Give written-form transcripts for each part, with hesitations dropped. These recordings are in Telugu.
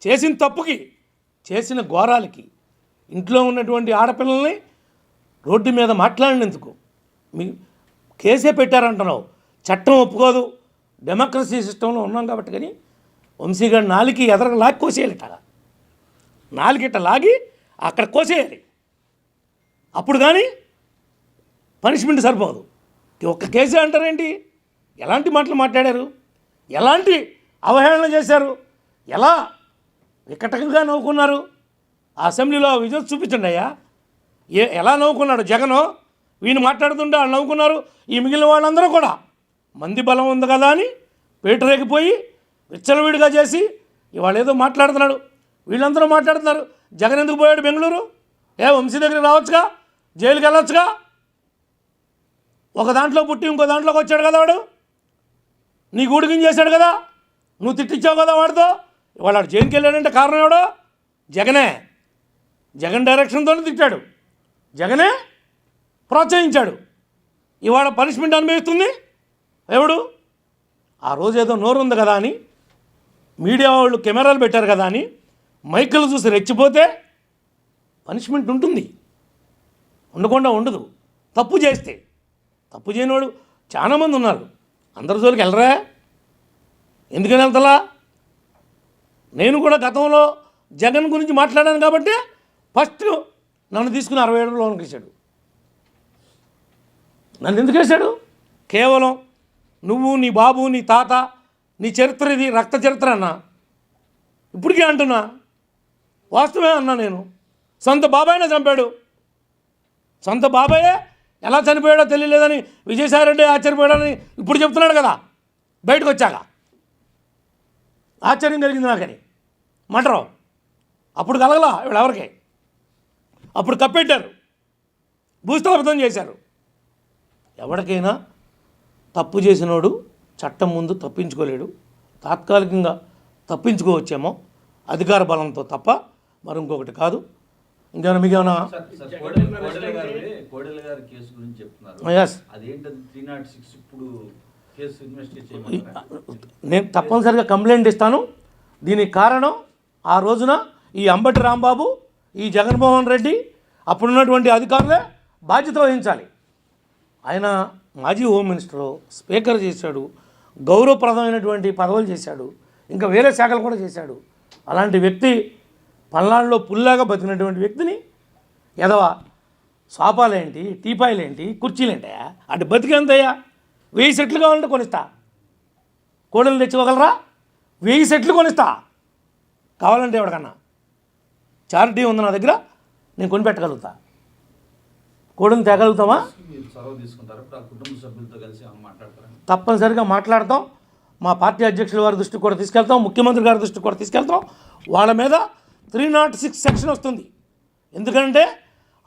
చేసిన తప్పుకి, చేసిన ఘోరాలకి, ఇంట్లో ఉన్నటువంటి ఆడపిల్లల్ని రోడ్డు మీద మాట్లాడినందుకు మీ కేసే పెట్టారంటున్నావు. చట్టం ఒప్పుకోదు, డెమోక్రసీ సిస్టంలో ఉన్నాం కాబట్టి. కానీ వంశీగారి నాలికి ఎదరగా లాగి కోసేయాలిట, నాలిగిట్ట లాగి అక్కడ కోసేయాలి. అప్పుడు కానీ పనిష్మెంట్ సరిపోదు. ఒక్క కేసే అంటారేంటి? ఎలాంటి మాటలు మాట్లాడారు, ఎలాంటి అవహేళన చేశారు, ఎలా వికటంగా నవ్వుకున్నారు. ఆ అసెంబ్లీలో విజయం చూపించండి అయ్యా. ఎలా నవ్వుకున్నాడు జగను, వీళ్ళు మాట్లాడుతుంటే వాళ్ళు నవ్వుకున్నారు. ఈ మిగిలిన వాళ్ళందరూ కూడా మంది బలం ఉంది కదా అని పేటరేగిపోయి విచ్చలవిడిగా చేసి ఇవాళ ఏదో మాట్లాడుతున్నాడు. వీళ్ళందరూ మాట్లాడుతున్నారు. జగన్ ఎందుకు పోయాడు బెంగళూరు? వంశీ దగ్గరికి రావచ్చుగా, జైలుకి వెళ్ళొచ్చుగా. ఒక దాంట్లో పుట్టి ఇంకో దాంట్లోకి వచ్చాడు కదా వాడు. నీ గూడికిం చేశాడు కదా, నువ్వు తిట్టించావు కదా వాడితో. ఇవాళ వాడు జైలుకి వెళ్ళాడంటే కారణం ఎవడో? జగనే. జగన్ డైరెక్షన్తోనే తిట్టాడు, జగనే ప్రోత్సహించాడు. ఇవాళ పనిష్మెంట్ అనుభవిస్తుంది ఎవడు? ఆ రోజు ఏదో నోరు ఉంది కదా అని మీడియా వాళ్ళు కెమెరాలు పెట్టారు కదా అని మైకులు చూసి రెచ్చిపోతే పనిష్మెంట్ ఉంటుంది, ఉండకుండా ఉండదు. తప్పు చేస్తే, తప్పు చేయనివాడు చాలామంది ఉన్నారు. అందరి జోలికి వెళ్ళరా? ఎందుకని వెళ్తలా? నేను కూడా గతంలో జగన్ గురించి మాట్లాడాను కాబట్టి ఫస్ట్ నన్ను తీసుకుని 67 లోనికి వేశాడు. నన్ను ఎందుకు వేశాడు? కేవలం నువ్వు, నీ బాబు, నీ తాత, నీ చరిత్ర ఇది రక్త చరిత్ర అన్నా. ఇప్పటికే అంటున్నా, వాస్తవమే అన్నా. నేను సొంత బాబాయినే చంపాడు. సొంత బాబాయే ఎలా చనిపోయాడో తెలియలేదని విజయసాయిరెడ్డి ఆశ్చర్యపోయాడని ఇప్పుడు చెప్తున్నాడు కదా బయటకు వచ్చాక. ఆశ్చర్యం కలిగింది నాకని. మంటరావు అప్పుడు కలగలా వీళ్ళెవరికి. అప్పుడు కప్పెట్టారు, భూస్థాపితం చేశారు. ఎవరికైనా తప్పు చేసినోడు చట్టం ముందు తప్పించుకోలేడు. తాత్కాలికంగా తప్పించుకోవచ్చేమో అధికార బలంతో తప్ప మరి ఇంకొకటి కాదు. ఇంకేమైనా మీకేమైనా? నేను తప్పనిసరిగా కంప్లైంట్ ఇస్తాను. దీనికి కారణం ఆ రోజున ఈ అంబటి రాంబాబు, ఈ జగన్మోహన్ రెడ్డి, అప్పుడున్నటువంటి అధికారులే బాధ్యత వహించాలి. ఆయన మాజీ హోమ్ మినిస్టరు, స్పీకర్ చేశాడు, గౌరవప్రదమైనటువంటి పదవులు చేశాడు, ఇంకా వేరే శాఖలు కూడా చేశాడు. అలాంటి వ్యక్తి పల్నాడులో పుల్లాగా బతికినటువంటి వ్యక్తిని ఎదవ సోఫాలేంటి, టీపాయిలేంటి, కుర్చీలేంటయా అంటే బతికేంతయ్యా? 1000 సెట్లు కావాలంటే కొనిస్తా. కోడలు తెచ్చుకోగలరా? 1000 సెట్లు కొనిస్తా కావాలంటే. ఎవరికన్నా చారిటీ ఉంది నా దగ్గర, నేను కొనిపెట్టగలుగుతా. కోడలు తేగలుగుతామా? తప్పనిసరిగా మాట్లాడతాం. మా పార్టీ అధ్యక్షుల వారి దృష్టికి కూడా తీసుకెళ్తాం, ముఖ్యమంత్రి గారి దృష్టికి కూడా తీసుకెళ్తాం. వాళ్ళ మీద 306 సెక్షన్ వస్తుంది. ఎందుకంటే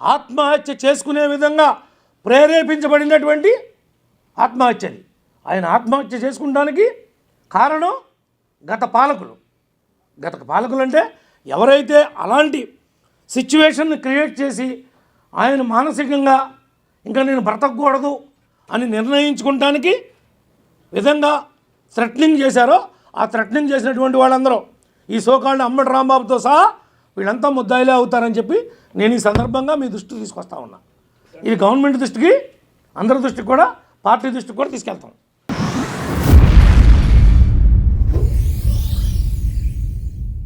ఆత్మహత్య చేసుకునే విధంగా ప్రేరేపించబడినటువంటి ఆత్మహత్యది. ఆయన ఆత్మహత్య చేసుకుంటానికి కారణం గత పాలకులు. గత పాలకులు అంటే ఎవరైతే అలాంటి సిచ్యువేషన్ని క్రియేట్ చేసి ఆయన మానసికంగా ఇంకా నేను బ్రతకూడదు అని నిర్ణయించుకుంటానికి విధంగా థ్రెటనింగ్ చేశారో, ఆ థ్రెటనింగ్ చేసినటువంటి వాళ్ళందరూ ఈ సోకాల్డ్ అంబటి రాంబాబుతో సహా వీళ్ళంతా ముద్దాయిలే అవుతారని చెప్పి నేను ఈ సందర్భంగా మీ దృష్టికి తీసుకొస్తా ఉన్నా. ఇది గవర్నమెంట్ దృష్టికి, అందరి దృష్టికి కూడా, పార్టీ దృష్టికి కూడా తీసుకెళ్తాం.